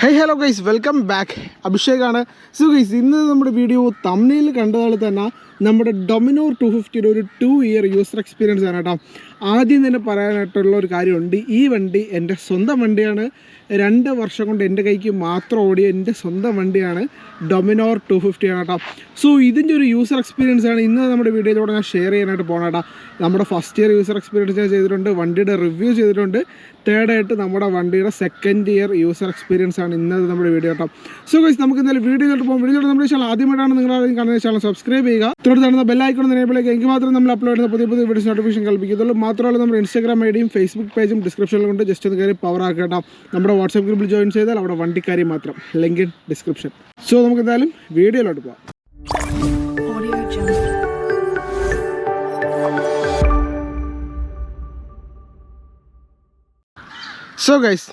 Hey hello guys, welcome back. അഭിഷേകാണ്. So guys, ഇന്ന് നമ്മുടെ വീഡിയോ തംബ്നെയിൽ കണ്ടതാൽ തന്നെ നമ്മുടെ ഡൊമിനോർ 250 ഒരു 2 ഇയർ യൂസർ എക്സ്പീരിയൻസ് ആണ് കേട്ടോ. ആദ്യം തന്നെ പറയാനായിട്ടുള്ള ഒരു കാര്യമുണ്ട്. ഈ വണ്ടി എൻ്റെ സ്വന്തം വണ്ടിയാണ്. 2 വർഷം കൊണ്ട് എൻ്റെ കൈക്ക് മാത്രം ഓടിയ എൻ്റെ സ്വന്തം വണ്ടിയാണ്. ഡൊമിനോർ 250 ആണ് കേട്ടോ. സോ ഇതിൻ്റെ ഒരു യൂസർ എക്സ്പീരിയൻസ് ആണ് ഇന്ന് നമ്മുടെ വീഡിയോയിലൂടെ ഞാൻ ഷെയർ ചെയ്യാനായിട്ട് പോകണം കേട്ടോ. നമ്മുടെ ഫസ്റ്റ് ഇയർ യൂസർ എക്സ്പീരിയൻസ് ഞാൻ ചെയ്തിട്ടുണ്ട്, വണ്ടിയുടെ റിവ്യൂ ചെയ്തിട്ടുണ്ട്. തേർഡായിട്ട് നമ്മുടെ വണ്ടിയുടെ സെക്കൻഡ് ഇയർ യൂസർ എക്സ്പീരിയൻസ് ആണ് ഇന്നത് നമ്മുടെ വീഡിയോ കേട്ടോ. സോ ഗൈസ്, നമുക്ക് എന്തായാലും വീഡിയോയിലോട്ട് പോകും. വീഡിയോയിലോട്ട് നമ്മുടെ ചാനൽ ആദ്യമായിട്ടാണ് നിങ്ങൾ കാണുന്ന ചാനൽ സബ്സ്ക്രൈബ് ചെയ്യുക. തുടർന്ന് കാണുന്ന ബെല്ലൈക്കൺ എനേബിളിലേക്ക് എങ്കിൽ മാത്രം നമ്മൾ അപ്ലോഡ് ചെയ്യുന്ന പുതിയ വീഡിയോസ് നോട്ടിഫിക്കേഷൻ കൽപ്പിക്കത്തുള്ളൂ. മാത്രമല്ല നമ്മുടെ ഇൻസ്റ്റാഗ്രാം ഐഡിയും ഫേസ്ബുക്ക് പേജും ഡിസ്ക്രിപ്ഷനിലുണ്ട്. ജസ്റ്റ് ഒന്ന് കയറി പവർ ആക്കുക കേട്ടോ. നമ്മുടെ വാട്സാപ്പ് ഗ്രൂപ്പിൽ ജോയിൻ ചെയ്താൽ അവിടെ വണ്ടിക്കാരി മാത്രം, ലിങ്ക് ഇൻ ഡിസ്ക്രിപ്ഷൻ. സോ നമുക്ക് എന്തായാലും വീഡിയോയിലോട്ട് പോകാം. സോ ഗൈസ്,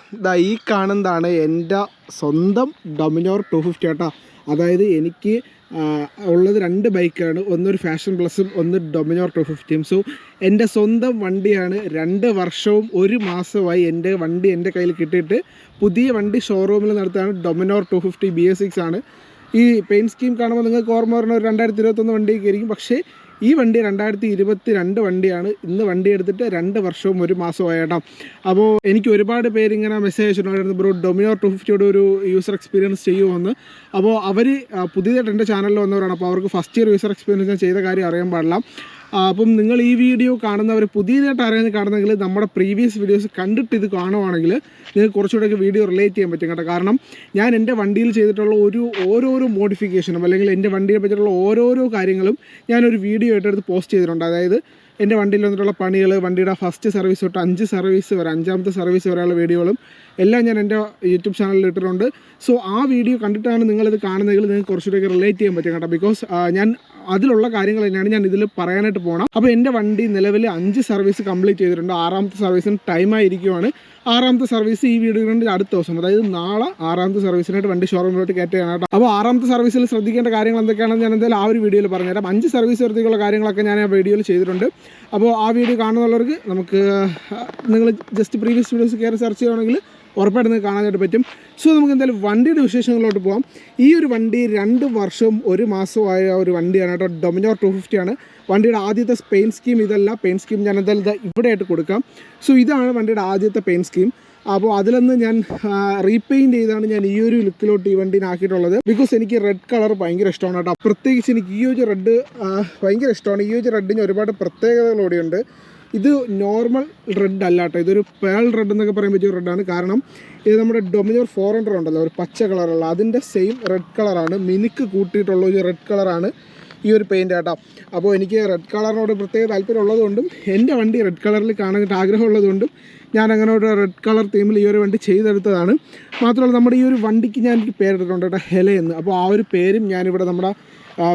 ഈ കാണുന്നതാണ് എൻ്റെ സ്വന്തം ഡൊമിനോർ 250 കേട്ടോ. അതായത് എനിക്ക് ഉള്ളത് 2 ബൈക്കാണ്, ഒന്നൊരു ഫാഷൻ പ്ലസും ഒന്ന് ഡൊമിനോർ 250. സോ എൻ്റെ സ്വന്തം വണ്ടിയാണ്. 2 വർഷവും 1 മാസമായി എൻ്റെ വണ്ടി എൻ്റെ കയ്യിൽ കിട്ടിയിട്ട്. പുതിയ വണ്ടി ഷോറൂമിൽ നടത്തുകയാണ്. ഡൊമിനോർ 250 BS6 ആണ്. ഈ പെയിൻറ്റ് സ്കീം കാണുമ്പോൾ നിങ്ങൾക്ക് ഓർമ്മ വരുന്ന ഒരു 2021 വണ്ടിയൊക്കെ ആയിരിക്കും. പക്ഷേ ഈ വണ്ടി 2022 വണ്ടിയാണ്. ഇന്ന് വണ്ടി എടുത്തിട്ട് 2 വർഷവും 1 മാസവും കേട്ടോ. അപ്പോൾ എനിക്ക് ഒരുപാട് പേര് ഇങ്ങനെ മെസ്സേജ് അയച്ചിട്ടുണ്ടായിരുന്നു, ബ്രോ ഡൊമിനോർ 250 ഒരു യൂസർ എക്സ്പീരിയൻസ് ചെയ്യുമെന്ന്. അപ്പോൾ അവർ പുതിയതായിട്ട് എൻ്റെ ചാനലിൽ വന്നവരാണ്. അപ്പോൾ അവർക്ക് ഫസ്റ്റ് ഇയർ യൂസർ എക്സ്പീരിയൻസ് ഞാൻ ചെയ്ത കാര്യം അറിയാൻ പാടില്ല. അപ്പം നിങ്ങൾ ഈ വീഡിയോ കാണുന്നവർ പുതിയതായിട്ട് അറിയാൻ കാണുന്നെങ്കിൽ നമ്മുടെ പ്രീവിയസ് വീഡിയോസ് കണ്ടിട്ട് ഇത് കാണുവാണെങ്കിൽ നിങ്ങൾക്ക് കുറച്ചുകൂടെയൊക്കെ വീഡിയോ റിലേറ്റ് ചെയ്യാൻ പറ്റും കേട്ടോ. കാരണം ഞാൻ എൻ്റെ വണ്ടിയിൽ ചെയ്തിട്ടുള്ള ഓരോരോ മോഡിഫിക്കേഷനും അല്ലെങ്കിൽ എൻ്റെ വണ്ടിയെ പറ്റിയിട്ടുള്ള ഓരോരോ കാര്യങ്ങളും ഞാനൊരു വീഡിയോ ആയിട്ടെടുത്ത് പോസ്റ്റ് ചെയ്തിട്ടുണ്ട്. അതായത് എൻ്റെ വണ്ടിയിൽ വന്നിട്ടുള്ള പണികൾ, വണ്ടിയുടെ ഫസ്റ്റ് സർവീസ് തൊട്ട് 5 സർവീസ് വരെ, 5ാമത്തെ സർവീസ് വരെയുള്ള വീഡിയോകളും എല്ലാം ഞാൻ എൻ്റെ യൂട്യൂബ് ചാനലിൽ ഇട്ടിട്ടുണ്ട്. സോ ആ വീഡിയോ കണ്ടിട്ടാണ് നിങ്ങളിത് കാണുന്നതെങ്കിൽ നിങ്ങൾക്ക് കുറച്ചുകൂടെയൊക്കെ റിലേറ്റ് ചെയ്യാൻ പറ്റും കേട്ടോ. ബിക്കോസ് ഞാൻ അതിലുള്ള കാര്യങ്ങൾ തന്നെയാണ് ഞാൻ ഇതിൽ പറയാനായിട്ട് പോകണം. അപ്പോൾ എൻ്റെ വണ്ടി നിലവിൽ 5 സർവീസ് കംപ്ലീറ്റ് ചെയ്തിട്ടുണ്ട്. 6ാമത്തെ സർവീസിന് ടൈമായിരിക്കുവാണ്. 6ാമത്തെ സർവീസ് ഈ വീഡിയോ കൊണ്ട് അടുത്ത ദിവസം, അതായത് നാളെ 6ാമത്തെ സർവീസിനായിട്ട് വണ്ടി ഷോറൂമിലോട്ട് കയറ്റുകയാണ് കേട്ടോ. അപ്പോൾ 6ാമത്തെ സർവീസിൽ ശ്രദ്ധിക്കേണ്ട കാര്യങ്ങൾ എന്തൊക്കെയാണെന്ന് ഞാൻ എന്തായാലും ആ ഒരു വീഡിയോയിൽ പറഞ്ഞുതരാം. 5 സർവീസ് വരത്തേക്കുള്ള കാര്യങ്ങളൊക്കെ ഞാൻ ആ വീഡിയോയിൽ ചെയ്തിട്ടുണ്ട്. അപ്പോൾ ആ വീഡിയോ കാണുന്നവർക്ക് നമുക്ക് നിങ്ങൾ ജസ്റ്റ് പ്രീവിയസ് വീഡിയോസ് കയറി സെർച്ച് ചെയ്യുകയാണെങ്കിൽ ഉറപ്പായിട്ട് നിങ്ങൾക്ക് കാണാനായിട്ട് പറ്റും. സോ നമുക്ക് എന്തായാലും വണ്ടിയുടെ വിശേഷങ്ങളിലോട്ട് പോകാം. ഈ ഒരു വണ്ടി 2 വർഷവും 1 മാസമായ ഒരു വണ്ടിയാണ് കേട്ടോ. ഡൊമിനോർ 250 ആണ്. വണ്ടിയുടെ ആദ്യത്തെ പെയിൻറ്റ് സ്കീം ഇതല്ല. പെയിൻറ്റ് സ്കീം ഞാൻ എന്തായാലും ഇവിടെ ആയിട്ട് കൊടുക്കാം. സോ ഇതാണ് വണ്ടിയുടെ ആദ്യത്തെ പെയിൻറ്റ് സ്കീം. അപ്പോൾ അതിലൊന്ന് ഞാൻ റീപെയിൻറ്റ് ചെയ്താണ് ഞാൻ ഈ ഒരു ലുക്കിലോട്ട് ഈ വണ്ടീനെ ആക്കിയിട്ടുള്ളത്. ബിക്കോസ് എനിക്ക് റെഡ് കളർ ഭയങ്കര ഇഷ്ടമാണ് കേട്ടോ. പ്രത്യേകിച്ച് എനിക്ക് ഈ ഒരു റെഡ് ഭയങ്കര ഇഷ്ടമാണ്. ഈ ഒരു റെഡിന് ഒരുപാട് പ്രത്യേകതകളോടെയുണ്ട്. ഇത് നോർമൽ റെഡ് അല്ല കേട്ടോ, ഇതൊരു പേൾ റെഡ് എന്നൊക്കെ പറയാൻ പറ്റിയ റെഡാണ്. കാരണം ഇത് നമ്മുടെ ഡൊമിനോർ 400 ഉണ്ടല്ലോ, ഒരു പച്ച കളറുള്ള അതിൻ്റെ സെയിം റെഡ് കളറാണ്. മിനുക്ക് കൂട്ടിയിട്ടുള്ള ഒരു റെഡ് കളറാണ് ഈ ഒരു പെയിൻറ്റ് കേട്ടോ. അപ്പോൾ എനിക്ക് റെഡ് കളറിനോട് പ്രത്യേക താല്പര്യം ഉള്ളതുകൊണ്ടും എൻ്റെ വണ്ടി റെഡ് കളറിൽ കാണാനായിട്ട് ആഗ്രഹമുള്ളതുകൊണ്ടും ഞാൻ അങ്ങനെ ഒരു റെഡ് കളർ തീമിൽ ഈ ഒരു വണ്ടി ചെയ്തെടുത്തതാണ്. മാത്രമല്ല നമ്മുടെ ഈ ഒരു വണ്ടിക്ക് ഞാൻ എനിക്ക് പേരിട്ടിട്ടുണ്ട് കേട്ടോ, ഹെലയെന്ന്. അപ്പോൾ ആ ഒരു പേരും ഞാനിവിടെ നമ്മുടെ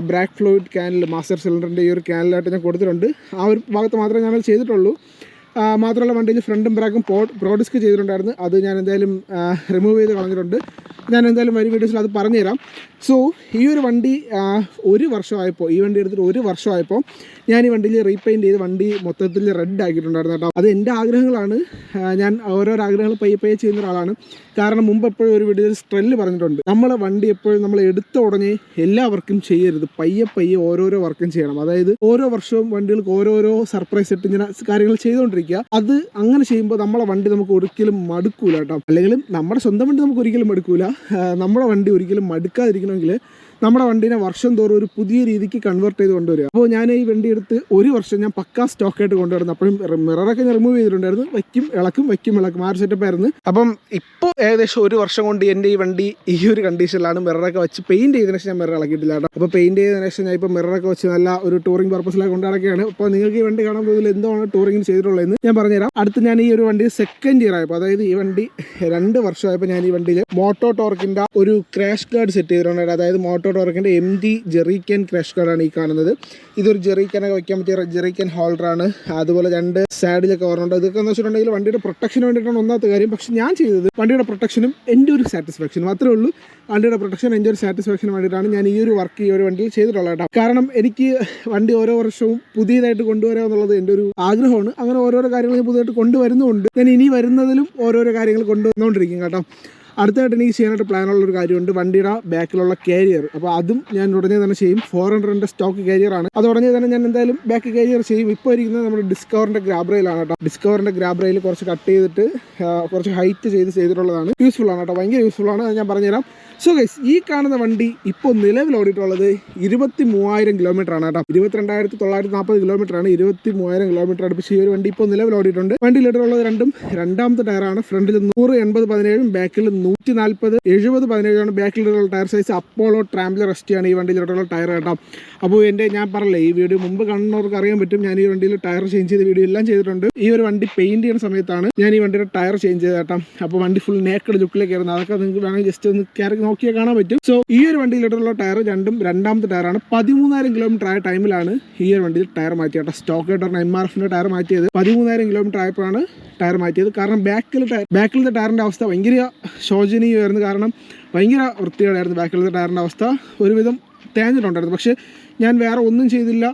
ബ്രാക്ക് ഫ്ലൂയിഡ് ക്യാനിൽ, മാസ്റ്റർ സിലിണ്ടറിൻ്റെ ഈ ഒരു ക്യാനിലായിട്ട് ഞാൻ കൊടുത്തിട്ടുണ്ട്. ആ ഒരു ഭാഗത്ത് മാത്രമേ ഞാനത് ചെയ്തിട്ടുള്ളൂ. മാത്രമല്ല വണ്ടിയിൽ ഫ്രണ്ടും ബ്രാക്കും പ്രോ ഡിസ്ക് ചെയ്തിട്ടുണ്ടായിരുന്നു. അത് ഞാൻ എന്തായാലും റിമൂവ് ചെയ്ത് കളഞ്ഞിട്ടുണ്ട്. ഞാൻ എന്തായാലും വരും വീഡിയോസിൽ അത് പറഞ്ഞുതരാം. സോ ഈ ഒരു വണ്ടി 1 വർഷമായപ്പോൾ, ഈ വണ്ടി എടുത്തിട്ട് 1 വർഷമായപ്പോൾ ഞാൻ ഈ വണ്ടിയിൽ റീപെയിൻറ്റ് ചെയ്ത് വണ്ടി മൊത്തത്തിൽ റെഡ് ആക്കിയിട്ടുണ്ടായിരുന്നു കേട്ടോ. അത് എൻ്റെ ആഗ്രഹങ്ങളാണ്. ഞാൻ ഓരോരോ ആഗ്രഹങ്ങൾ പയ്യെ ചെയ്യുന്ന ഒരാളാണ്. കാരണം മുമ്പ് എപ്പോഴും ഒരു വീഡിയോയിൽ സ്ട്രെല്ല് പറഞ്ഞിട്ടുണ്ട്, നമ്മളെ വണ്ടി എപ്പോഴും നമ്മൾ എടുത്ത ഉടനെ എല്ലാ വർക്കും ചെയ്യരുത്, പയ്യെ ഓരോരോ വർക്കും ചെയ്യണം. അതായത് ഓരോ വർഷവും വണ്ടികൾക്ക് ഓരോരോ സർപ്രൈസ് ഇട്ട് ഇങ്ങനെ കാര്യങ്ങൾ ചെയ്തുകൊണ്ടിരിക്കുക. അത് അങ്ങനെ ചെയ്യുമ്പോൾ നമ്മളെ വണ്ടി നമുക്ക് ഒരിക്കലും മടുക്കൂല കേട്ടോ. അല്ലെങ്കിൽ നമ്മുടെ സ്വന്തം വണ്ടി നമുക്ക് ഒരിക്കലും മടുക്കൂല. നമ്മുടെ വണ്ടി ഒരിക്കലും മടുക്കാതിരിക്കണമെങ്കിൽ നമ്മുടെ വണ്ടീനെ വർഷം തോറും ഒരു പുതിയ രീതിക്ക് കൺവേർട്ട് ചെയ്ത് കൊണ്ടുവരിക. അപ്പോൾ ഞാൻ ഈ വണ്ടി എടുത്ത് 1 വർഷം ഞാൻ പക്കാ സ്റ്റോക്കായിട്ട് കൊണ്ടുവരുന്നു. അപ്പോഴും മിററൊക്കെ ഞാൻ റിമൂവ് ചെയ്തിട്ടുണ്ടായിരുന്നു. വയ്ക്കും ഇളക്കും ആ ഒരു സെറ്റപ്പ് ആയിരുന്നു. അപ്പം ഇപ്പോൾ ഏകദേശം 1 വർഷം കൊണ്ട് എൻ്റെ ഈ വണ്ടി ഈ ഒരു കണ്ടീഷനിലാണ്. മിററൊക്കെ വെച്ച് പെയിൻറ്റ് ചെയ്തതിനു ശേഷം ഞാൻ മിറർ ഇളക്കിയിട്ടില്ല കേട്ടോ. അപ്പോൾ പെയിൻറ്റ് ചെയ്തതിനു ശേഷം ഞാൻ ഇപ്പോൾ മിററൊക്കെ വെച്ച് നല്ല ഒരു ടൂറിംഗ് പർപ്പസിലേക്ക് കൊണ്ടുനടക്കുകയാണ്. അപ്പോൾ നിങ്ങൾക്ക് ഈ വണ്ടി കാണാൻ പോകുന്നതിൽ എന്താണ് ടൂറിംഗിൽ ചെയ്തിട്ടുള്ളതെന്ന് ഞാൻ പറഞ്ഞുതരാം. അടുത്ത് ഞാൻ ഈ ഒരു വണ്ടി സെക്കൻഡ് ഇയർ ആയപ്പോൾ, അതായത് ഈ വണ്ടി 2 വർഷമായപ്പോൾ ഞാൻ ഈ വണ്ടിയിൽ മോട്ടോ ടോർക്കിൻ്റെ ഒരു ക്രാഷ് ഗാർഡ് സെറ്റ് ചെയ്തിട്ടുണ്ട്. അതായത് മോട്ടോ ടോർക്കിൻ്റെ MD ജെറിക്കൻ ക്രാഷ് ഗാർഡാണ് ഈ കാണുന്നത്. ഇതൊരു ജെറിക്കനൊക്കെ വയ്ക്കാൻ പറ്റിയ ജെറിക്കൻ ഹോൾഡറാണ്. അതുപോലെ 2 സാഡിലൊക്കെ ഓർമ്മയുണ്ട്. ഇതൊക്കെ എന്ന് വെച്ചിട്ടുണ്ടെങ്കിൽ വണ്ടിയുടെ പ്രൊട്ടക്ഷന് വേണ്ടിയിട്ടാണ് ഒന്നാമത്തെ കാര്യം. പക്ഷേ ഞാൻ ചെയ്തത് വണ്ടിയുടെ പ്രൊട്ടക്ഷനും എൻ്റെ ഒരു സാറ്റിസ്ഫാക്ഷനും മാത്രമേ ഉള്ളൂ. വണ്ടിയുടെ പ്രൊട്ടക്ഷൻ എൻ്റെ ഒരു സാറ്റിസ്ഫാക്ഷന് വേണ്ടിയിട്ടാണ് ഞാൻ ഈ ഒരു വർക്ക് ഈ ഒരു വണ്ടിയിൽ ചെയ്തിട്ടുള്ളത് കേട്ടോ. കാരണം എനിക്ക് വണ്ടി ഓരോ വർഷവും പുതിയതായിട്ട് കൊണ്ടുവരിക എന്നുള്ളത് എൻ്റെ ഒരു ആഗ്രഹമാണ്. അങ്ങനെ ഓരോരോ കാര്യങ്ങൾ ഞാൻ പുതിയതായിട്ട് കൊണ്ടുവരുന്നുമുണ്ട്. ഞാൻ ഇനി വരുന്നതിലും ഓരോരോ കാര്യങ്ങൾ കൊണ്ടുവന്നുകൊണ്ടിരിക്കും കേട്ടോ. അടുത്തായിട്ട് എനിക്ക് ചെയ്യാനായിട്ട് പ്ലാനുള്ള ഒരു കാര്യമുണ്ട്, വണ്ടിയുടെ ബാക്കിലുള്ള കാരിയർ. അപ്പോൾ അതും ഞാൻ ഉടനെ തന്നെ ചെയ്യും. 400ന്റെ സ്റ്റോക്ക് കാരിയർ ആണ്, അത് ഉടനെ തന്നെ ഞാൻ എന്തായാലും ബാക്ക് കാരിയർ ചെയ്യും. ഇപ്പോൾ ഇരിക്കുന്നത് നമ്മുടെ ഡിസ്കവറിന്റെ ഗ്രാബ് റെയിലാണ് കേട്ടോ. ഡിസ്കവറിന്റെ ഗ്രാബ് റെയിൽ കുറച്ച് കട്ട് ചെയ്തിട്ട് കുറച്ച് ഹൈറ്റ് ചെയ്തിട്ടുള്ളതാണ്. യൂസ്ഫുൾ ആണ് കേട്ടോ, ഭയങ്കര യൂസ്ഫുൾ ആണ്, അത് ഞാൻ പറഞ്ഞുതരാം. സോ ഗൈസ്, ഈ കാണുന്ന വണ്ടി ഇപ്പോൾ നിലവിൽ ഓടിയിട്ടുള്ളത് 23,000 കിലോമീറ്റർ ആണ് കേട്ടോ. 22,940 കിലോമീറ്റർ ആണ്. 23,000 കിലോമീറ്റർ അടുപ്പിച്ച് ഈ ഒരു വണ്ടി ഇപ്പോൾ നിലവിൽ ഓടിയിട്ടുണ്ട്. വണ്ടിയിലിട്ടുള്ളത് രണ്ടാമത്തെ ടയറാണ്. ഫ്രണ്ടിൽ 100 80 17 ബാക്കിൽ 140 70 17 ബാക്കിലുള്ള ടയർ സൈസ്. അപ്പോളോ ട്രാംബ്ലർ ST ആണ് ഈ വണ്ടിയിലിട്ടുള്ള ടയർ കേട്ടോ. അപ്പോൾ ഞാൻ പറഞ്ഞില്ലേ, ഈ വീഡിയോ മുമ്പ് കാണുന്നവർക്ക് അറിയാൻ പറ്റും, ഞാൻ ഈ വണ്ടിയിൽ ടയർ ചേഞ്ച് ചെയ്ത വീഡിയോ എല്ലാം ചെയ്തിട്ടുണ്ട്. ഈ ഒരു വണ്ടി പെയിന്റ് ചെയ്യുന്ന സമയത്താണ് ഞാൻ ഈ വണ്ടിയുടെ ടയർ ചേഞ്ച് ചെയ്ത കേട്ടോ. അപ്പോൾ വണ്ടി ഫുൾ നേക്കഡ് ലുക്കിലേക്ക് ആയിരുന്നു. അതൊക്കെ നിങ്ങൾക്ക് വേണമെങ്കിൽ ജസ്റ്റ് ഒന്ന് കയറി നോക്കിയാൽ കാണാൻ പറ്റും. സോ ഈ ഒരു വണ്ടിയിലിട്ടുള്ള ടയർ രണ്ടാമത്തെ ടയറാണ്. 13,000 കിലോമീറ്റർ ആയ ടൈമിലാണ് ഈ ഒരു വണ്ടിയിൽ ടയർ മാറ്റിയത് കേട്ടോ. സ്റ്റോക്ക് ആയിട്ട് MRFന്റെ ടയർ മാറ്റിയത് 13,000 കിലോമീറ്റർ ആയപ്പോഴാണ് ടയർ മാറ്റിയത്. കാരണം ബാക്കിലത്തെ ടയറിൻ്റെ അവസ്ഥ ഭയങ്കര ശോചനീയമായിരുന്നു. കാരണം ഭയങ്കര വൃത്തികേടായിരുന്നു ബാക്കിലത്തെ ടയറിൻ്റെ അവസ്ഥ. ഒരുവിധം തേഞ്ഞിട്ടുണ്ടായിരുന്നു. പക്ഷേ ഞാൻ വേറെ ഒന്നും ചെയ്തില്ല.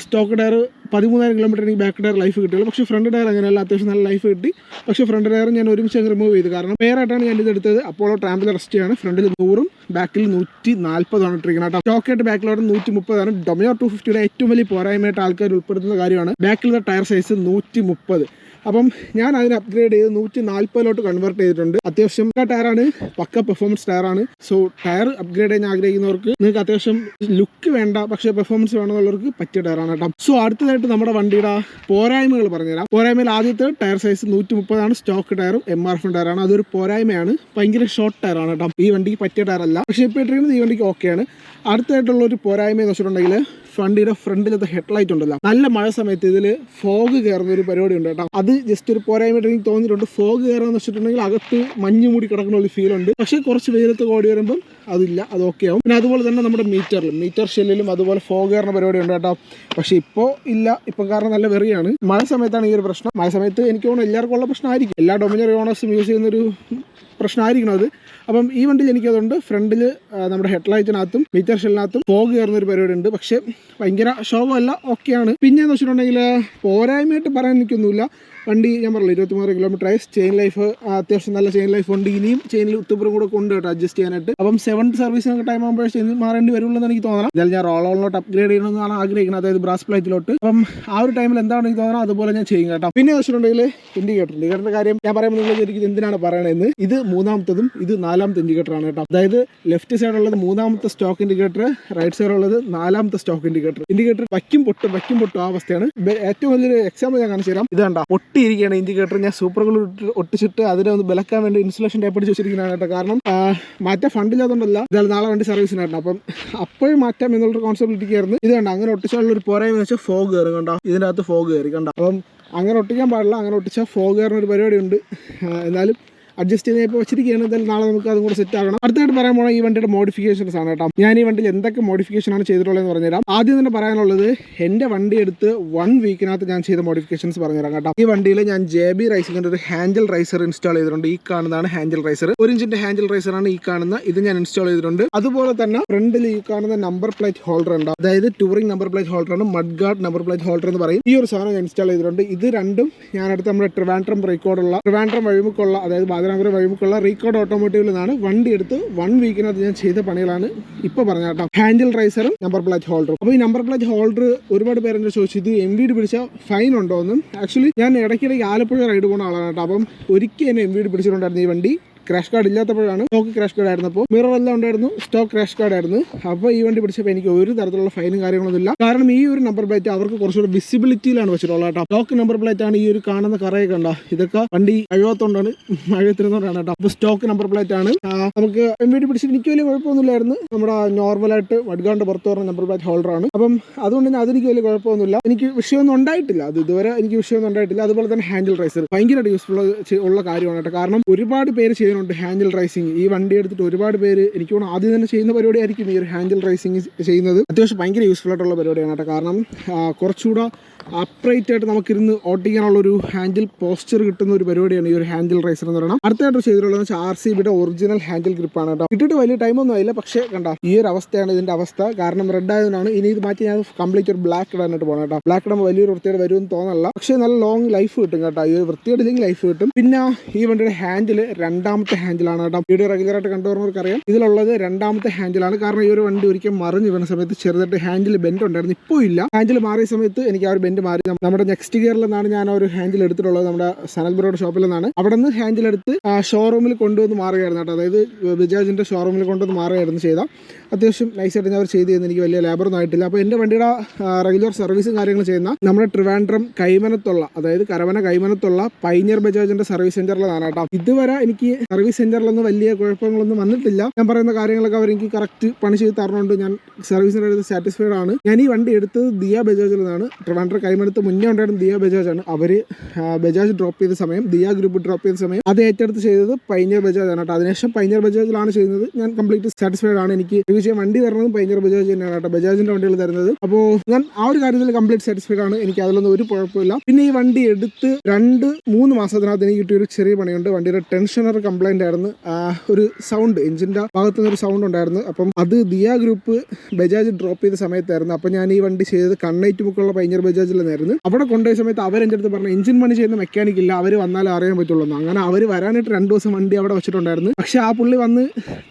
സ്റ്റോക്ക് ടയർ 13,000 കിലോമീറ്റർ എനിക്ക് ബാക്ക് ടയർ ലൈഫ് കിട്ടിയുള്ളൂ. പക്ഷേ ഫ്രണ്ട് ടയർ അങ്ങനെയല്ല, അത്യാവശ്യം നല്ല ലൈഫ് കിട്ടി. പക്ഷേ ഫ്രണ്ട് ടയർ ഞാൻ ഒരുമിച്ച് അങ്ങ് റിമൂവ് ചെയ്തു. കാരണം പേരായിട്ടാണ് ഞാൻ ഇതെടുത്തത്. അപ്പോളോ ട്രാംബ്ലർ ST ആണ്. ഫ്രണ്ടിൽ 100 ബാക്കിൽ 140 ആണ് ഇട്ടിരിക്കുന്നത് കേട്ടോ. സ്റ്റോക്കായിട്ട് ബാക്കിലോട്ട് 130 ഡൊമിനാർ 250യുടെ ഏറ്റവും വലിയ പോരായ്മയായിട്ട് ആൾക്കാർ ഉൾപ്പെടുത്തുന്ന കാര്യമാണ് ബാക്കിലുള്ള ടയർ സൈസ് 130. അപ്പം ഞാൻ അതിന് അപ്ഗ്രേഡ് ചെയ്ത് 140 കൺവേർട്ട് ചെയ്തിട്ടുണ്ട്. അത്യാവശ്യം ടയറാണ്, പക്ക പെർഫോമൻസ് ടയറാണ്. സോ ടയർ അപ്ഗ്രേഡ് ചെയ്യാൻ ആഗ്രഹിക്കുന്നവർക്ക്, നിങ്ങൾക്ക് അത്യാവശ്യം ലുക്ക് വേണ്ട പക്ഷേ പെർഫോമൻസ് വേണമെന്നുള്ളവർക്ക് പറ്റിയ ടയറാണ് കേട്ടോ. സോ അടുത്തതായിട്ട് നമ്മുടെ വണ്ടിയുടെ പോരായ്മകൾ പറഞ്ഞുതരാം. പോരായ്മയിൽ ആദ്യത്തെ ടയർ സൈസ് 130 സ്റ്റോക്ക് ടയറും MRF ടയറാണ്. അതൊരു പോരായ്മയാണ്. ഭയങ്കര ഷോർട്ട് ടയറാണ് കേട്ടോ. ഈ വണ്ടിക്ക് പറ്റിയ ടയറല്ല. പക്ഷേ ഇപ്പോൾ ഇട്ടിരിക്കുന്നത് ഈ വണ്ടിക്ക് ഓക്കെയാണ്. അടുത്തായിട്ടുള്ള ഒരു പോരായ്മ എന്ന് വെച്ചിട്ടുണ്ടെങ്കിൽ വണ്ടിയുടെ ഫ്രണ്ടിലത്തെ ഹെഡ്ലൈറ്റ് ഉണ്ടല്ലോ, നല്ല മഴ സമയത്ത് ഇതിൽ ഫോഗ് കയറുന്ന ഒരു പരിപാടി ഉണ്ട് കേട്ടോ. അത് ജസ്റ്റ് ഒരു പോരായ്മയായിട്ട് എനിക്ക് തോന്നിയിട്ടുണ്ട്. ഫോഗ് കയറാന്ന് വെച്ചിട്ടുണ്ടെങ്കിൽ അകത്ത് മഞ്ഞ് മൂടി കിടക്കുന്ന ഒരു ഫീൽ ഉണ്ട്. പക്ഷേ കുറച്ച് വെയിലത്ത് ഓടി വരുമ്പം അതില്ല, അത് ഓക്കെ ആവും. പിന്നെ അതുപോലെ തന്നെ നമ്മുടെ മീറ്റർ ഷെല്ലിലും അതുപോലെ ഫോഗ് കയറുന്ന പരിപാടി ഉണ്ട് കേട്ടോ. പക്ഷേ ഇപ്പോൾ ഇല്ല, ഇപ്പം കാരണം നല്ല വെറിയാണ്. മഴ സമയത്താണ് ഈ ഒരു പ്രശ്നം. മഴ സമയത്ത് എനിക്ക് തോന്നുന്നു എല്ലാവർക്കും ഉള്ള പ്രശ്നമായിരിക്കും, എല്ലാ ഡൊമിനർ ഓണേഴ്സും യൂസ് ചെയ്യുന്നൊരു പ്രശ്നമായിരിക്കണം അത്. അപ്പം ഈ വണ്ടിയിൽ എനിക്കതുകൊണ്ട് ഫ്രണ്ടിൽ നമ്മുടെ ഹെഡ്ലൈറ്റിനകത്തും മീറ്റർ ഷെല്ലിനകത്തും ഫോഗ് കയറുന്ന ഒരു പരിപാടി ഉണ്ട്. പക്ഷേ ഭയങ്കര ശോഭമല്ല, ഓക്കെയാണ്. പിന്നെയെന്ന് വെച്ചിട്ടുണ്ടെങ്കിൽ പോരായ്മയായിട്ട് പറയാൻ എനിക്കൊന്നുമില്ല. വണ്ടി ഞാൻ പറഞ്ഞില്ല 23 കിലോമീറ്റർ ആയി. ചെയിൻ ലൈഫ് അത്യാവശ്യം നല്ല ചെയിൻ ലൈഫ് ഉണ്ട്. ഇനിയും ചെയിനിൽ ഉത്തുപുറം കൂടെ കൊണ്ട് കേട്ടോ അഡ്ജസ്റ്റ് ചെയ്യാനായിട്ട്. അപ്പം 7th സർവീസിനൊക്കെ ടൈം ആകുമ്പോഴേ ചെയിൻ മാറേണ്ടി വരുള്ളൂ എന്ന് എനിക്ക് തോന്നണം. എന്തായാലും ഞാൻ റോൾ ഓണിലോട്ട് അപ്ഗ്രേഡ് ചെയ്യണമെന്നാണ് ആഗ്രഹിക്കുന്നത്, അതായത് ബ്രാസ് പ്ലേറ്റിലോട്ട്. അപ്പം ആ ഒരു ടൈമിൽ എന്താണ് എനിക്ക് തോന്നണം അതുപോലെ ഞാൻ ചെയ്യും കേട്ടോ. പിന്നെ വെച്ചിട്ടുണ്ടെങ്കിൽ ഇൻഡിക്കേറ്ററിന്റെ കാര്യം ഞാൻ പറയുമ്പോൾ നിങ്ങൾ ശരിക്കും എന്തിനാണ് പറയണതെന്ന്. ഇത് 3ാമത്തതും ഇത് 4ാമത്തെ ഇൻഡിക്കേറ്റർ ആണ് കേട്ടോ. അതായത് ലെഫ്റ്റ് സൈഡുള്ളത് 3ാമത്തെ സ്റ്റോക്ക് ഇൻഡിക്കേറ്റർ, റൈറ്റ് സൈഡുള്ളത് 4ാമത്തെ സ്റ്റോക്ക് ഇൻഡിക്കേറ്റർ വയ്ക്കും പൊട്ടും ആ അവസ്ഥയാണ്. ഏറ്റവും വലിയൊരു എക്സാമ്പിൾ ഞാൻ കാണിച്ചു തരാം. ഇത് കണ്ട ഒട്ടിയിരിക്കുകയാണ് ഇൻഡിക്കേറ്റർ. ഞാൻ സൂപ്പർ ഗ്ലൂ ഒട്ടിച്ചിട്ട് അതിനെ ഒന്ന് ബലക്കാൻ വേണ്ടി ഇൻസുലേഷൻ ടൈപ്പ് അടിച്ച് വെച്ചിരിക്കുന്നതാണ് കേട്ടോ. കാരണം മാറ്റാൻ ഫണ്ടില്ലാത്തതുകൊണ്ടല്ല, ഇതായാലും നാളെ വണ്ടി സർവീസിനായിരുന്നു. അപ്പം അപ്പോഴും മാറ്റാം എന്നുള്ളൊരു കോൺസെപ്റ്റ് ആയിരുന്നു. ഇത് കണ്ട അങ്ങനെ ഒട്ടിച്ചുള്ള ഒരു പോരായ്മ വെച്ചാൽ ഫോഗ് കയറും കണ്ടോ. ഇതിൻ്റെ അകത്ത് ഫോഗ് കയറി കണ്ട. അപ്പം അങ്ങനെ ഒട്ടിക്കാൻ പാടില്ല. അങ്ങനെ ഒട്ടിച്ചാൽ ഫോഗ് കയറുന്ന ഒരു പരിപാടി ഉണ്ട്. എന്നാലും അഡ്ജസ്റ്റ് ചെയ്ത് ഇപ്പോൾ വെച്ചിരിക്കുകയാണ്. എന്തായാലും നാളെ നമുക്ക് അതും കൂടെ സെറ്റ് ആകണം. അടുത്തായിട്ട് പറയാൻ പോകണം ഈ വണ്ടിയുടെ മോഡിഫിക്കേഷൻസ് ആണ് കേട്ടോ. ഞാൻ ഈ വണ്ടിയിൽ എന്തൊക്കെ മോഡിഫിക്കേഷൻ ആണ് ചെയ്തിട്ടുള്ളതെന്ന് പറഞ്ഞുതരാം. ആദ്യം തന്നെ പറയാനുള്ളത്, എൻ്റെ വണ്ടി എടുത്ത് 1 വീക്കിനകത്ത് ഞാൻ ചെയ്ത മോഡിഫിക്കേഷൻസ് പറഞ്ഞുതരാം കേട്ടോ. ഈ വണ്ടിയിൽ ഞാൻ JB റൈസിങ്ങിൻ്റെ ഒരു ഹാൻഡിൽ റൈസർ ഇൻസ്റ്റാൾ ചെയ്തിട്ടുണ്ട്. ഈ കാണുന്നതാണ് ഹാൻഡിൽ റൈസർ. 1 ഇഞ്ചിന്റെ ഹാൻഡിൽ റൈസറാണ് ഈ കാണുന്ന. ഇത് ഞാൻ ഇൻസ്റ്റാൾ ചെയ്തിട്ടുണ്ട്. അതുപോലെ തന്നെ ഫ്രണ്ടിൽ ഈ കാണുന്ന നമ്പർ പ്ലേറ്റ് ഹോൾഡർ ഉണ്ട്, അതായത് ടൂറിംഗ് നമ്പർ പ്ലേറ്റ് ഹോൾഡർ ആണ്, mud guard number plate holder എന്ന് പറയും. ഈ ഒരു സാധനം ഞാൻ ഇൻസ്റ്റാൾ ചെയ്തിട്ടുണ്ട്. ഇത് രണ്ടും ഞാനടുത്ത് നമ്മുടെ ട്രിവാൻഡ്രം വഴിമുക്കുള്ള അതായത് ബാദരാപുരം വഴിമുക്കുള്ള റീകോഡ് ഓട്ടോമോട്ടീവിൽ നിന്നാണ് വണ്ടി എടുത്ത് 1 വീക്കിനകത്ത് ഞാൻ ചെയ്ത പണികളാണ് ഇപ്പോൾ പറഞ്ഞ കേട്ടോ. ഹാൻഡിൽ റൈസറും നമ്പർ പ്ലേറ്റ് ഹോൾഡറും. അപ്പോൾ ഈ നമ്പർ പ്ലേറ്റ് ഹോൾഡർ ഒരുപാട് പേരെന്നെ ചോദിച്ചു ഇത് MVD പിടിച്ചാൽ ഫൈൻ ഉണ്ടോ എന്നും. ആക്ച്വലി ഞാൻ ഇടയ്ക്കിടയ്ക്ക് ആലപ്പുഴ റൈഡ് പോകുന്ന ആളാണ് കേട്ടോ. അപ്പം ഒരിക്കൽ എന്നെ MVD പിടിച്ചിട്ടുണ്ടായിരുന്നു ഈ വണ്ടി. ക്രാഷ് കാർഡ് ഇല്ലാത്തപ്പോഴാണ്. സ്റ്റോക്ക് ക്രാഷ് കാർഡ് ആയിരുന്നപ്പോൾ മിറർ എല്ലാം ഉണ്ടായിരുന്നു, സ്റ്റോക്ക് ക്രാഷ് കാർഡ് ആയിരുന്നു. അപ്പോൾ ഈ വണ്ടി പിടിച്ചപ്പോൾ എനിക്ക് ഒരു തരത്തിലുള്ള ഫൈനും കാര്യങ്ങളൊന്നും ഇല്ല. കാരണം ഈ ഒരു നമ്പർ പ്ലേറ്റ് അവർക്ക് കുറച്ചുകൂടെ വിസിബിലിറ്റിയിലാണ് വെച്ചിട്ടുള്ളത് കേട്ടോ. സ്റ്റോക്ക് നമ്പർ പ്ലേറ്റ് ആണ്. ഈ ഒരു കാണുന്ന കറയൊക്കെ ഉണ്ടോ, ഇതൊക്കെ വണ്ടി കഴിവത്തോണ്ടാണ്, മഴയത്തിരുന്നോണ്ടാണ് കേട്ടോ. അപ്പോൾ സ്റ്റോക്ക് നമ്പർ പ്ലേറ്റ് ആണ്. നമുക്ക് MVD പിടിച്ചിട്ട് എനിക്ക് വലിയ കുഴപ്പമൊന്നുമില്ലായിരുന്നു. നമ്മുടെ നോർമലായിട്ട് വഡ്ഗാണ്ട് പുറത്ത് പറഞ്ഞ നമ്പർ പ്ലേറ്റ് ഹോൾഡർ ആണ്. അപ്പം അതുകൊണ്ട് തന്നെ അതെനിക്ക് വലിയ കുഴപ്പമൊന്നുമില്ല. എനിക്ക് വിഷയമൊന്നും ഉണ്ടായിട്ടില്ല. അത് ഇതുവരെ എനിക്ക് വിഷയമൊന്നും ഉണ്ടായിട്ടില്ല. അതുപോലെ തന്നെ ഹാൻഡിൽ റൈസർ ഭയങ്കരമായിട്ട് യൂസ്ഫുൾ ഉള്ള കാര്യമാണ് കേട്ടോ. കാരണം ഒരുപാട് പേര് ചെയ്യുന്നുണ്ട് ഹാൻഡിൽ റൈസിങ്. ഈ വണ്ടി എടുത്തിട്ട് ഒരുപാട് പേര് എനിക്ക് തോന്നുന്നു ആദ്യം തന്നെ ചെയ്യുന്ന പരിപാടി ആയിരിക്കും ഈ ഒരു ഹാൻഡിൽ റൈസിങ് ചെയ്യുന്നത്. അത്യാവശ്യം ഭയങ്കര യൂസ്ഫുൾ ആയിട്ടുള്ള പരിപാടിയാണ് കേട്ടോ. കാരണം കുറച്ചുകൂടെ അപ്രൈറ്റ് ആയിട്ട് നമുക്കിരുന്ന് ഓട്ടിക്കാനുള്ളൊരു ഹാൻഡിൽ പോസ്ചർ കിട്ടുന്ന ഒരു പരിപാടിയാണ് ഈ ഒരു ഹാൻഡിൽ റൈസർ എന്ന് പറയുന്നത്. അടുത്തായിട്ട് ചെയ്തിട്ടുള്ളത് RCBയുടെ ഒറിജിനൽ ഹാൻഡിൽ ഗ്രിപ്പാണ് കേട്ടോ. ഇട്ടിട്ട് വലിയ ടൈമൊന്നും ആയില്ല, പക്ഷേ കണ്ട ഈ ഒരു അവസ്ഥയാണ് ഇതിന്റെ അവസ്ഥ. കാരണം റെഡ് ആയതുകൊണ്ടാണ്. ഇനി ഇത് മാറ്റി ഞാൻ കംപ്ലീറ്റ് ഒരു ബ്ലാക്ക് ഇടാനായിട്ട് പോകണം കേട്ടോ. ബ്ലാക്ക് ഇടുമ്പോൾ വലിയൊരു വൃത്തിയോടെ വരുമെന്ന് തോന്നല്ല, പക്ഷേ നല്ല ലോങ് ലൈഫ് കിട്ടും കേട്ടോ. ഈ ഒരു വൃത്തിയോടില്ലെങ്കിൽ ലൈഫ് കിട്ടും. പിന്നെ ഈ വണ്ടിയുടെ ഹാൻഡിൽ 2ാമത്തെ രണ്ടാമത്തെ ഹാൻഡിലാണ് കേട്ടോ. വീഡിയോ റെഗുലറായിട്ട് കണ്ടുവരുന്നവർക്ക് അറിയാം, ഇതിലുള്ളത് രണ്ടാമത്തെ ഹാൻഡിലാണ്. കാരണം ഈ ഒരു വണ്ടി ഒരിക്കൽ മറിഞ്ഞ് വീണ സമയത്ത് ചെറുതായിട്ട് ഹാൻഡിൽ ബെൻഡ് ഉണ്ടായിരുന്നു. ഇപ്പോൾ ഇല്ല, ഹാൻഡിൽ മാറിയ സമയത്ത് എനിക്ക് ആ ഒരു ബെൻഡ് മാറി. നമ്മുടെ നെക്സ്റ്റ് ഗിയറിൽ നിന്നാണ് ഞാൻ ആ ഒരു ഹാൻഡിൽ എടുത്തിട്ടുള്ളത്, നമ്മുടെ സനൽ ബ്രോയുടെ ഷോപ്പിൽ നിന്നാണ്. അവിടെ നിന്ന് ഹാൻഡിൽ എടുത്ത് ഷോറൂമിൽ കൊണ്ടുവന്ന് മാറുകയായിരുന്നു കേട്ടോ. അതായത് ബജാജിൻ്റെ ഷോറൂമിൽ കൊണ്ടുവന്ന് മാറുകയായിരുന്നു ചെയ്താൽ. അത്യാവശ്യം നൈസായിട്ട് ഞാൻ അവർ ചെയ്ത് ചെയ്യുന്നത്, എനിക്ക് വലിയ ലേബറൊന്നും ആയിട്ടില്ല. അപ്പോൾ എൻ്റെ വണ്ടിയുടെ റെഗുലർ സർവീസും കാര്യങ്ങളും ചെയ്യുന്ന നമ്മുടെ ട്രിവാൻഡ്രം കൈമനത്തുള്ള, അതായത് കരവന കൈമനത്തുള്ള പൈനിയർ ബജാജിൻ്റെ സർവീസ് സെൻറ്ററിലാണ് കേട്ടോ. ഇതുവരെ എനിക്ക് സർവീസ് സെൻറ്ററിലൊന്നും വലിയ കുഴപ്പങ്ങളൊന്നും വന്നിട്ടില്ല. ഞാൻ പറയുന്ന കാര്യങ്ങളൊക്കെ അവർ എനിക്ക് കറക്റ്റ് പണി ചെയ്ത് തരണമുണ്ട്. ഞാൻ സർവീസിൻ്റെ അടുത്ത് സാറ്റിസ്ഫൈഡ് ആണ്. ഞാൻ ഈ വണ്ടി എടുത്തത് ദിയ ബജാജിൽ നിന്നാണ്. ട്രിവാൻഡ്രം കൈമനത്ത് മുന്നേ ഉണ്ടായിരുന്ന ദിയ ബജാജാണ്. അവർ ബജാജ് ഡ്രോപ്പ് ചെയ്ത സമയം, ദിയ ഗ്രൂപ്പ് ഡ്രോപ്പ് ചെയ്ത സമയം അത് ഏറ്റെടുത്ത് ചെയ്തത് പൈനിയർ ബജാജാണ് കേട്ടോ. അതിനുശേഷം പൈനിയർ ബജാജിലാണ് ചെയ്യുന്നത്. ഞാൻ കംപ്ലീറ്റ് സാറ്റിസ്ഫൈഡ് ആണ്. എനിക്ക് ചെയ്യാൻ വണ്ടി തരുന്നതും പൈനിയർ ബജാജ് തന്നെയാണ് കേട്ടോ, ബജാജിന്റെ വണ്ടികൾ തരുന്നത്. അപ്പോൾ ഞാൻ ആ ഒരു കാര്യത്തിൽ കംപ്ലീറ്റ് സാറ്റിസ്ഫൈഡ് ആണ്. എനിക്ക് അതിലൊന്നും ഒരു കുഴപ്പമില്ല. പിന്നെ ഈ വണ്ടി എടുത്ത് 2-3 മാസത്തിനകത്ത് എനിക്ക് കിട്ടിയൊരു ചെറിയ പണിയുണ്ട്. വണ്ടിയുടെ ടെൻഷനർ കംപ്ലൈന്റ് ആയിരുന്നു. ഒരു സൗണ്ട്, എഞ്ചിന്റെ ഭാഗത്തുനിന്ന് ഒരു സൗണ്ട് ഉണ്ടായിരുന്നു. അപ്പം അത് ദിയ ഗ്രൂപ്പ് ബജാജ് ഡ്രോപ്പ് ചെയ്ത സമയത്തായിരുന്നു. അപ്പം ഞാൻ ഈ വണ്ടി ചെയ്തത് കണ്ണൈറ്റ് മുക്കുള്ള പൈനിയർ ബജാജിൽ നിന്നായിരുന്നു. അവിടെ കൊണ്ടുപോയ സമയത്ത് അവരെൻ്റെ അടുത്ത് പറഞ്ഞു, എഞ്ചിൻ പണി ചെയ്യുന്ന മെക്കാനിക് ഇല്ല, അവർ വന്നാലേ അറിയാൻ പറ്റുള്ളൂ. അങ്ങനെ അവർ വരാനായിട്ട് 2 ദിവസം വണ്ടി അവിടെ വെച്ചിട്ടുണ്ടായിരുന്നു. പക്ഷെ ആ പുള്ളി വന്ന്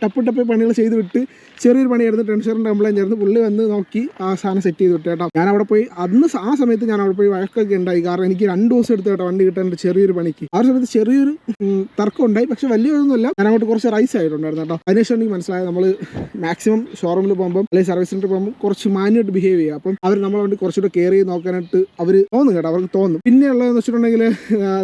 ടപ്പ് പണികൾ ചെയ്ത് വിട്ട്, ചെറിയൊരു പണിയായിരുന്നു, ടെൻഷറിൻ്റെ കംപ്ലൈൻറ്റ് ആയിരുന്നു. പുള്ളി വന്ന് നോക്കി ആ സാധനം സെറ്റ് ചെയ്ത് വിട്ടു കേട്ടോ. ഞാൻ അവിടെ പോയി ആ സമയത്ത് ഞാൻ അവിടെ പോയി വഴക്കൊക്കെ ഉണ്ടായി. കാരണം എനിക്ക് 2 ദിവസം എടുത്ത് കേട്ടോ വണ്ടി കിട്ടാൻ ചെറിയൊരു പണിക്ക്. ആ സമയത്ത് ചെറിയൊരു തർക്കം ഉണ്ടായി, പക്ഷെ വലിയൊന്നുമില്ല. ഞാൻ അങ്ങോട്ട് കുറച്ച് റൈസ് ആയിട്ടുണ്ടായിരുന്നു കേട്ടോ. അതിനുശേഷം എനിക്ക് മനസ്സിലായത് നമ്മൾ മാക്സിമം ഷോറൂമിൽ പോകുമ്പോൾ അല്ലെങ്കിൽ സർവീസ് സെൻറ്ററിൽ പോകുമ്പോൾ കുറച്ച് മാന്യമായിട്ട് ബിഹേവ് ചെയ്യുക. അപ്പം അവർ നമ്മളെ വണ്ടി കുറച്ചുകൂടെ കെയർ ചെയ്ത് നോക്കാനായിട്ട് അവർ തോന്നും കേട്ടോ, അവർക്ക് തോന്നും. പിന്നെ ഉള്ളതെന്ന് വെച്ചിട്ടുണ്ടെങ്കിൽ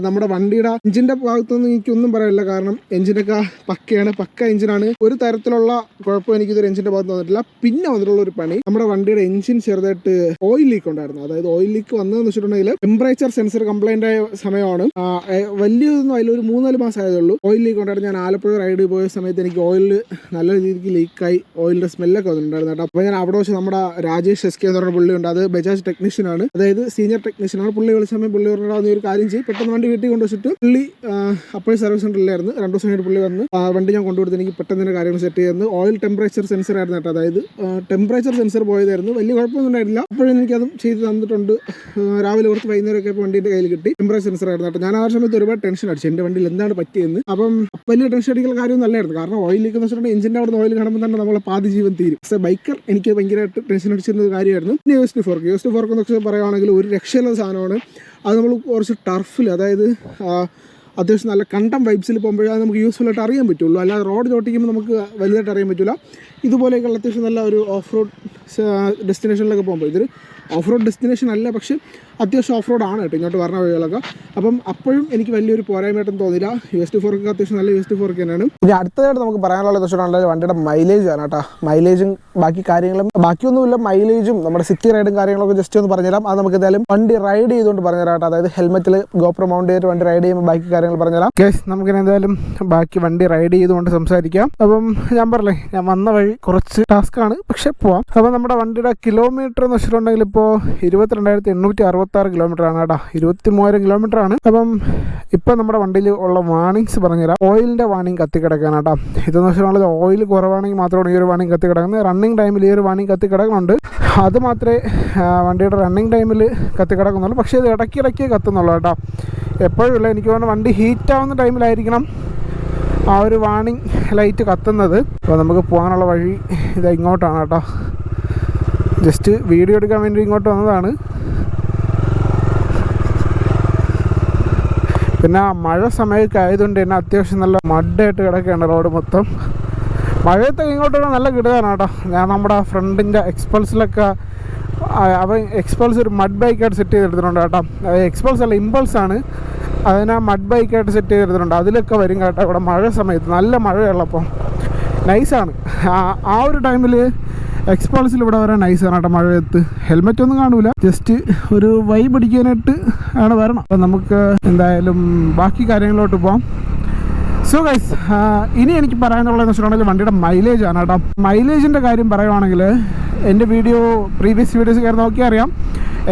നമ്മുടെ വണ്ടിയുടെ എഞ്ചിൻ്റെ ഭാഗത്തൊന്നും എനിക്കൊന്നും പറയാനില്ല. കാരണം എഞ്ചിനൊക്കെ പക്കയാണ്, പക്ക എഞ്ചിനാണ്. ഒരു തരത്തിലുള്ള കുഴപ്പം എനിക്കിതൊരു എഞ്ചിന്റെ ഭാഗത്ത് വന്നിട്ടില്ല. പിന്നെ വന്നിട്ടുള്ള ഒരു പണി, നമ്മുടെ വണ്ടിയുടെ എഞ്ചിൻ ചെറുതായിട്ട് ഓയിൽ ലീക്ക് ഉണ്ടായിരുന്നു. അതായത് ഓയിൽ ലീക്ക് വന്നതെന്ന് വെച്ചിട്ടുണ്ടെങ്കിൽ ടെമ്പറേച്ചർ സെൻസർ കംപ്ലൈന്റ് ആയ സമയമാണ്. വലിയൊന്നും അതിലൊരു 3-4 മാസം ആയതുള്ളൂ. ഓയിൽ ലീക്ക് ഉണ്ടായിരുന്നു. ഞാൻ ആലപ്പുഴ റൈഡ് പോയ സമയത്ത് എനിക്ക് ഓയിൽ നല്ല രീതിക്ക് ലീക്കായി ഓയിലിന്റെ സ്മെല്ലൊക്കെ വന്നിട്ടുണ്ടായിരുന്നു കേട്ടോ. അപ്പോൾ ഞാൻ അവിടെ വെച്ച് നമ്മുടെ രാജേഷ് SK എന്ന് പറഞ്ഞ പുള്ളിയുണ്ട്, അത് ബജാജ് ടെക്നീഷ്യനാണ്, അതായത് സീനിയർ ടെക്നീഷ്യനാണ്. പുള്ളി വിളിച്ച സമയം പുള്ളി പറഞ്ഞാൽ ഒരു കാര്യം ചെയ്യും, പെട്ടെന്ന് വണ്ടി വീട്ടിൽ കൊണ്ടുവച്ചിട്ട്, പുള്ളി അപ്പോഴും സർവീസ് സെന്ററിലായിരുന്നു. 2 ദിവസം കഴിഞ്ഞിട്ട് പുള്ളി വന്ന് വണ്ടി ഞാൻ കൊണ്ടുകൊടുത്ത് എനിക്ക് പെട്ടെന്ന് തന്നെ കാര്യങ്ങൾ സെറ്റ് ചെയ്യുന്നത്. ഓയിൽ ടെമ്പറേച്ചർ സെൻസർ ആയിരുന്നു കേട്ടോ. അതായത് ടെമ്പറേച്ചർ സെൻസർ പോയതായിരുന്നു, വലിയ കുഴപ്പമൊന്നും ഉണ്ടായിട്ടില്ല. അപ്പോഴും എനിക്കതും ചെയ്ത് തന്നിട്ടുണ്ട്. രാവിലെ കുറച്ച് വൈകുന്നേരമൊക്കെ വണ്ടിയുടെ കയ്യിൽ കിട്ടി. ടെമ്പറേച്ചർ സെൻസർ ആയിരുന്നു കേട്ടോ. ഞാൻ ആ സമയത്ത് ഒരുപാട് ടെൻഷൻ അടിച്ചു, എൻ്റെ വണ്ടിയിൽ എന്താണ് പറ്റിയെന്ന്. അപ്പം വലിയ ടെൻഷൻ അടിക്കുന്ന കാര്യം നല്ലായിരുന്നു. കാരണം ഓയിൽ ലീക്ക് എന്ന് വെച്ചിട്ടുണ്ടെങ്കിൽ എഞ്ചിൻ്റെ അവിടെ ഓയിൽ കാണുമ്പോൾ തന്നെ നമ്മളെ പാതി ജീവൻ തീരും. പക്ഷേ ബൈക്കർ എനിക്ക് ഭയങ്കരമായിട്ട് ടെൻഷൻ അടിച്ചിരുന്ന കാര്യമായിരുന്നു. പിന്നെ യൂസ് ടു ഫോർക്ക് എന്ന് വെച്ചാൽ പറയുകയാണെങ്കിൽ ഒരു രക്ഷയുള്ള സാധനമാണ്. അത് നമ്മൾ കുറച്ച് ടർഫിൽ, അതായത് അത്യാവശ്യം നല്ല കണ്ടം വൈബ്സിൽ പോകുമ്പോഴേ നമുക്ക് യൂസ്ഫുൾ ആയിട്ട് അറിയാൻ പറ്റുള്ളൂ. അല്ലാതെ റോഡ് ചോട്ടിക്കുമ്പോൾ നമുക്ക് വലുതായിട്ട് അറിയാൻ പറ്റില്ല. ഇതുപോലെയൊക്കെയുള്ള അത്യാവശ്യം നല്ല ഒരു ഓഫ് റോഡ് ഡെസ്റ്റിനേഷനിലൊക്കെ പോകുമ്പോൾ, ഇതൊരു ഓഫ് റോഡ് ഡെസ്റ്റിനേഷൻ അല്ല, പക്ഷേ അത്യാവശ്യം ഓഫ് റോഡ് ആണ് കേട്ടോ ഇങ്ങോട്ട് പറഞ്ഞ വഴികളൊക്കെ. അപ്പം അപ്പോഴും എനിക്ക് വലിയൊരു പോരായ്മയായിട്ടും തോന്നില്ല. യൂസ് ഫോർക്ക് അത്യാവശ്യം നല്ല യൂസ് ഫോർക്ക് തന്നെയാണ്. ഇനി അടുത്തതായിട്ട് നമുക്ക് പറയാനുള്ളത് വെച്ചിട്ടുണ്ടെങ്കിൽ വണ്ടിയുടെ മൈലേജ് ആണ് കേട്ടോ. മൈലേജും ബാക്കി കാര്യങ്ങളും, ബാക്കിയൊന്നുമില്ല, മൈലേജും നമ്മുടെ സിറ്റി റൈഡും കാര്യങ്ങളൊക്കെ ജസ്റ്റ് ഒന്ന് പറഞ്ഞുതരാം. അത് നമുക്ക് എന്തായാലും വണ്ടി റൈഡ് ചെയ്തുകൊണ്ട് പറഞ്ഞുതരാം കേട്ടോ. അതായത് ഹെൽമെറ്റിൽ ഗോപ്രോ മൗണ്ട് ചെയ്തിട്ട് വണ്ടി റൈഡ് ചെയ്യുമ്പോൾ ബാക്കി കാര്യങ്ങൾ പറഞ്ഞുതരാം. നമുക്കിനി എന്തായാലും ബാക്കി വണ്ടി റൈഡ് ചെയ്തുകൊണ്ട് സംസാരിക്കാം. അപ്പം ഞാൻ പറഞ്ഞേ, ഞാൻ വന്ന വഴി കുറച്ച് ടാസ്ക്കാണ്, പക്ഷെ പോവാം. അപ്പം നമ്മുടെ വണ്ടിയുടെ കിലോമീറ്റർ എന്ന് വെച്ചിട്ടുണ്ടെങ്കിൽ ഇപ്പോൾ 22,866 കിലോമീറ്റർ ആണ് കേട്ടോ. 23,000 കിലോമീറ്റർ ആണ്. അപ്പം ഇപ്പം നമ്മുടെ വണ്ടിയിൽ ഉള്ള വാണിങ്സ് പറഞ്ഞുതരാം. ഓയിലിൻ്റെ വാണിംഗ് കത്തിക്കിടക്കാണ് കേട്ടോ. ഇതെന്ന് വെച്ചിട്ടുണ്ടെങ്കിൽ ഓയിൽ കുറവാണെങ്കിൽ മാത്രമാണ് ഈ ഒരു വാണിംഗ് കത്തിക്കിടക്കുന്നത്. റണ്ണിങ് ടൈമിൽ ഈ ഒരു വാണിംഗ് കത്തിക്കിടക്കുന്നുണ്ട്. അത് മാത്രമേ വണ്ടിയുടെ റണ്ണിങ് ടൈമിൽ കത്തിക്കിടക്കുന്നുള്ളൂ. പക്ഷേ ഇത് ഇടയ്ക്കിടയ്ക്ക് കത്തുന്നുള്ളൂ കേട്ടോ. എപ്പോഴുമില്ല, എനിക്ക് തോന്നുന്നു വണ്ടി ഹീറ്റാവുന്ന ടൈമിലായിരിക്കണം ആ ഒരു വാണിംഗ് ലൈറ്റ് കത്തുന്നത്. അപ്പോൾ നമുക്ക് പോകാനുള്ള വഴി ഇത് ഇങ്ങോട്ടാണ് കേട്ടോ. ജസ്റ്റ് വീഡിയോ എടുക്കാൻ വേണ്ടി ഇങ്ങോട്ട് വന്നതാണ്. പിന്നെ മഴ സമയമൊക്കെ ആയതുകൊണ്ട് തന്നെ അത്യാവശ്യം നല്ല മഡായിട്ട് കിടക്കുകയാണ് റോഡ് മൊത്തം. മഴയത്തൊക്കെ ഇങ്ങോട്ടൊക്കെ നല്ല കിടുകയാണ് കേട്ടോ. ഞാൻ നമ്മുടെ ഫ്രണ്ടിൻ്റെ എക്സ്പൾസിലൊക്കെ, അവൻ എക്സ്പൾസ് ഒരു മഡ് ബൈക്കായിട്ട് സെറ്റ് ചെയ്തെടുത്തിട്ടുണ്ട് കേട്ടോ. എക്സ്പൾസ് അല്ല, ഇമ്പൾസാണ്. അതിനെ മഡ് ബൈക്കായിട്ട് സെറ്റ് ചെയ്തെടുത്തിട്ടുണ്ട്. അതിലൊക്കെ വരും കേട്ടോ ഇവിടെ മഴ സമയത്ത്. നല്ല മഴയുള്ളപ്പോൾ നൈസാണ്. ആ ഒരു ടൈമിൽ എക്സ്പൾസിൽ ഇവിടെ വരാൻ നൈസാണ് കേട്ടോ മഴയത്ത്. ഹെൽമെറ്റ് ഒന്നും കാണൂല, ജസ്റ്റ് ഒരു വൈബ് അടിക്കാനായിട്ട് ആണ് വരണം. അപ്പം നമുക്ക് എന്തായാലും ബാക്കി കാര്യങ്ങളിലോട്ട് പോകാം. സോ ഗൈസ്, ഇനി എനിക്ക് പറയാനുള്ളതെന്ന് വെച്ചിട്ടുണ്ടെങ്കിൽ വണ്ടിയുടെ മൈലേജ് ആണ് കേട്ടോ. മൈലേജിൻ്റെ കാര്യം പറയുവാണെങ്കിൽ എൻ്റെ പ്രീവിയസ് വീഡിയോസ് കയറി നോക്കിയാൽ അറിയാം.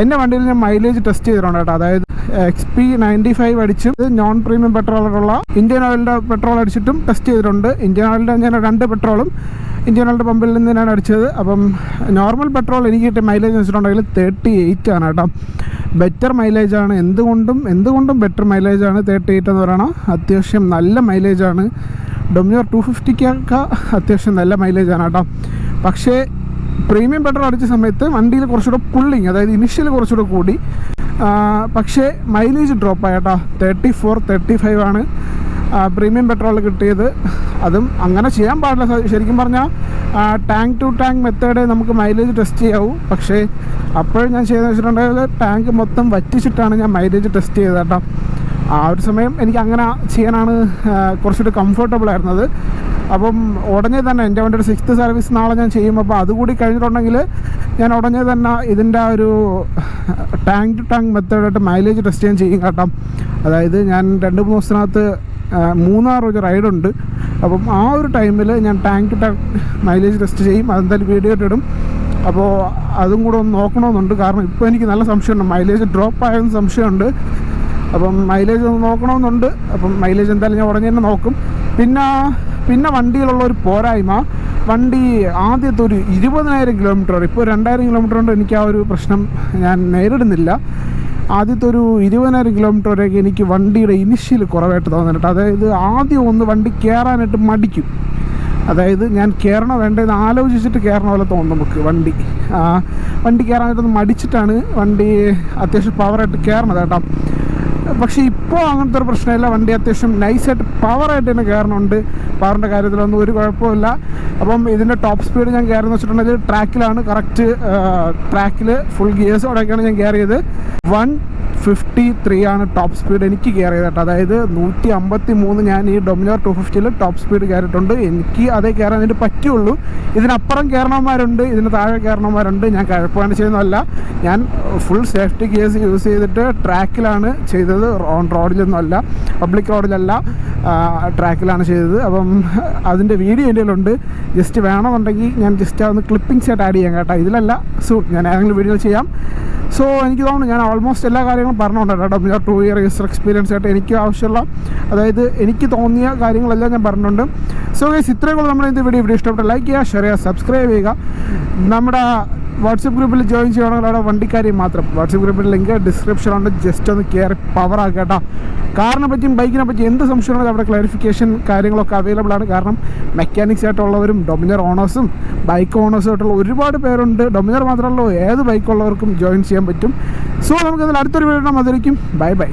എൻ്റെ വണ്ടിയിൽ ഞാൻ മൈലേജ് ടെസ്റ്റ് ചെയ്തിട്ടുണ്ട് കേട്ടോ. അതായത് XP 95 അടിച്ചും നോൺ പ്രീമിയം പെട്രോളുള്ള ഇന്ത്യൻ ഓയിലിൻ്റെ പെട്രോൾ അടിച്ചിട്ടും ടെസ്റ്റ് ചെയ്തിട്ടുണ്ട്. ഇന്ത്യൻ ഓയിലിൻ്റെ ഞാൻ 2 പെട്രോളും ഇന്ത്യൻ ഓയിലിൻ്റെ പമ്പിൽ നിന്ന് ഞാൻ അടിച്ചത്. അപ്പം നോർമൽ പെട്രോൾ എനിക്ക് കിട്ടിയ മൈലേജ് വെച്ചിട്ടുണ്ടെങ്കിൽ 38 ആണ് കേട്ടോ. ബെറ്റർ മൈലേജാണ്, എന്തുകൊണ്ടും ബെറ്റർ മൈലേജാണ് 38 എന്ന് പറയണം. അത്യാവശ്യം നല്ല മൈലേജാണ്. ഡൊമിനോർ 250 അത്യാവശ്യം നല്ല മൈലേജാണ് കേട്ടോ. പക്ഷേ പ്രീമിയം പെട്രോൾ അടിച്ച സമയത്ത് വണ്ടിയിൽ കുറച്ചുകൂടെ പുള്ളിങ്, അതായത് ഇനിഷ്യൽ കുറച്ചുകൂടെ കൂടി. പക്ഷേ മൈലേജ് ഡ്രോപ്പായി കേട്ടോ. 34-35 ആണ് പ്രീമിയം പെട്രോൾ കിട്ടിയത്. അതും അങ്ങനെ ചെയ്യാൻ പാടില്ല. ശരിക്കും പറഞ്ഞാൽ ടാങ്ക് ടു ടാങ്ക് മെത്തേഡ് നമുക്ക് മൈലേജ് ടെസ്റ്റ് ചെയ്യാവൂ. പക്ഷേ അപ്പോഴും ഞാൻ ചെയ്തെന്ന് വെച്ചിട്ടുണ്ടെങ്കിൽ ടാങ്ക് മൊത്തം വറ്റിച്ചിട്ടാണ് ഞാൻ മൈലേജ് ടെസ്റ്റ് ചെയ്തത് കേട്ടോ. ആ ഒരു സമയം എനിക്ക് അങ്ങനെ ചെയ്യാനാണ് കുറച്ചുകൂടി കംഫർട്ടബിൾ ആയിരുന്നത്. അപ്പം ഉടനെ തന്നെ എൻ്റെ വണ്ടിയുടെ 6th സർവീസ് നാളെ ഞാൻ ചെയ്യും. അപ്പോൾ അതുകൂടി കഴിഞ്ഞിട്ടുണ്ടെങ്കിൽ ഞാൻ ഉടനെ തന്നെ ഇതിൻ്റെ ഒരു ടാങ്ക് ടു ടാങ്ക് മെത്തേഡായിട്ട് മൈലേജ് ടെസ്റ്റ് ചെയ്യാൻ ചെയ്യും കേട്ടോ. അതായത് ഞാൻ 2-3 ദിവസത്തിനകത്ത് മൂന്നാർ ഒരു റൈഡുണ്ട്. അപ്പം ആ ഒരു ടൈമിൽ ഞാൻ tank to tank mileage test ചെയ്യും. അതെന്തായാലും വീഡിയോ ഇട്ടിടും. അപ്പോൾ അതും കൂടെ ഒന്ന് നോക്കണമെന്നുണ്ട്. കാരണം ഇപ്പോൾ എനിക്ക് നല്ല സംശയമുണ്ട്, മൈലേജ് ഡ്രോപ്പ് ആയെന്ന് സംശയമുണ്ട്. അപ്പം മൈലേജ് ഒന്ന് നോക്കണമെന്നുണ്ട്. അപ്പം മൈലേജ് എന്തായാലും ഞാൻ ഉടനെ തന്നെ നോക്കും. പിന്നെ വണ്ടിയിലുള്ള ഒരു പോരായ്മ, വണ്ടി ആദ്യത്തെ ഒരു 20,000 കിലോമീറ്റർ, ഇപ്പോൾ 2,000 കിലോമീറ്റർ കൊണ്ട് എനിക്ക് ആ ഒരു പ്രശ്നം ഞാൻ നേരിടുന്നില്ല. ആദ്യത്തെ ഒരു 20,000 കിലോമീറ്റർ വരെയൊക്കെ എനിക്ക് വണ്ടിയുടെ ഇനിഷ്യൽ കുറവായിട്ട് തോന്നിയിട്ട്, അതായത് ആദ്യം ഒന്ന് വണ്ടി കയറാനായിട്ട് മടിക്കും. അതായത് ഞാൻ കയറണോ വേണ്ടതെന്ന് ആലോചിച്ചിട്ട് കയറണ പോലെ തോന്നും നമുക്ക്. വണ്ടി കയറാനായിട്ടൊന്ന് മടിച്ചിട്ടാണ് വണ്ടി അത്യാവശ്യം പവറായിട്ട് കയറണത് കേട്ടോ. പക്ഷേ ഇപ്പോൾ അങ്ങനത്തെ ഒരു പ്രശ്നമില്ല. വണ്ടി അത്യാവശ്യം നൈസായിട്ട് പവറായിട്ട് തന്നെ കയറണുണ്ട്. പവറിൻ്റെ കാര്യത്തിലൊന്നും ഒരു കുഴപ്പമില്ല. അപ്പം ഇതിൻ്റെ ടോപ്പ് സ്പീഡ് ഞാൻ കയറുന്ന വെച്ചിട്ടുണ്ടെങ്കിൽ ട്രാക്കിലാണ്, കറക്റ്റ് ട്രാക്കിൽ ഫുൾ ഗിയേഴ്സോടെയൊക്കെയാണ് ഞാൻ കയറിയത്. 153 ആണ് ടോപ്പ് സ്പീഡ് എനിക്ക് കയറിയത് കേട്ടോ. അതായത് 153 ഞാൻ ഈ ഡൊമിനോർ 250 ടോപ്പ് സ്പീഡ് കയറിയിട്ടുണ്ട്. എനിക്ക് അതേ കയറാനായിട്ട് പറ്റുള്ളൂ. ഇതിനപ്പുറം കയറണവന്മാരുണ്ട്, ഇതിന് താഴെ കയറണവന്മാരുണ്ട്. ഞാൻ കഴപ്പാണ് ചെയ്യുന്നതല്ല, ഞാൻ ഫുൾ സേഫ്റ്റി ഗിയേഴ്സ് യൂസ് ചെയ്തിട്ട് ട്രാക്കിലാണ് ചെയ്തത്. ഓൺ റോഡിലൊന്നും അല്ല, പബ്ലിക് റോഡിലല്ല, ട്രാക്കിലാണ് ചെയ്തത്. അപ്പം അതിൻ്റെ വീഡിയോ എൻ്റെ കയ്യിലുണ്ട്. ജസ്റ്റ് വേണമെന്നുണ്ടെങ്കിൽ ഞാൻ ജസ്റ്റ് അതൊന്ന് ക്ലിപ്പിംഗ്സ് ആയിട്ട് ആഡ് ചെയ്യാം കേട്ടോ. ഇതിലല്ല, സൂൺ ഞാൻ ഏതെങ്കിലും വീഡിയോ ചെയ്യാം. സോ എനിക്ക് തോന്നുന്നു ഞാൻ ഓൾമോസ്റ്റ് എല്ലാ കാര്യങ്ങളും പറഞ്ഞുകൊണ്ടാണ് കേട്ടോ. ഡൊമിനോർ 2 ഇയർ യൂസർ എക്സ്പീരിയൻസ് ആയിട്ട് എനിക്ക് ആവശ്യമുള്ള, അതായത് എനിക്ക് തോന്നിയ കാര്യങ്ങളെല്ലാം ഞാൻ പറഞ്ഞിട്ടുണ്ട്. സോ ഗൈസ്, ഇത്രയും കൂടെ നമ്മൾ ഇന്നത്തെ വീഡിയോ ഇഷ്ടപ്പെട്ട ലൈക്ക് ചെയ്യുക, ഷെയർ ചെയ്യുക, സബ്സ്ക്രൈബ് ചെയ്യുക. നമ്മുടെ വാട്സപ്പ് ഗ്രൂപ്പിൽ ജോയിൻ ചെയ്യണമെങ്കിൽ അവിടെ വണ്ടിക്കാരെയും മാത്രം വാട്സപ്പ് ഗ്രൂപ്പിൽ ലിങ്ക് ഡിസ്ക്രിപ്ഷനുണ്ട്. ജസ്റ്റ് ഒന്ന് കയറി പവറാക്കുക കേട്ടോ. കാറിനെ പറ്റിയും ബൈക്കിനെ പറ്റിയും എന്ത് സംശയമുണ്ടെങ്കിൽ അവിടെ ക്ലാരിഫിക്കേഷൻ കാര്യങ്ങളൊക്കെ അവൈലബിൾ ആണ്. കാരണം മെക്കാനിക്സ് ആയിട്ടുള്ളവരും ഡൊമിനർ ഓണേഴ്സും ബൈക്ക് ഓണേഴ്സും ആയിട്ടുള്ള ഒരുപാട് പേരുണ്ട്. ഡൊമിനർ മാത്രമല്ല, ഏത് ബൈക്കുള്ളവർക്കും ജോയിൻ ചെയ്യാൻ പറ്റും. സോ നമുക്കതിൽ അടുത്തൊരു വീഡിയോ മതിരിക്കും. Bye bye.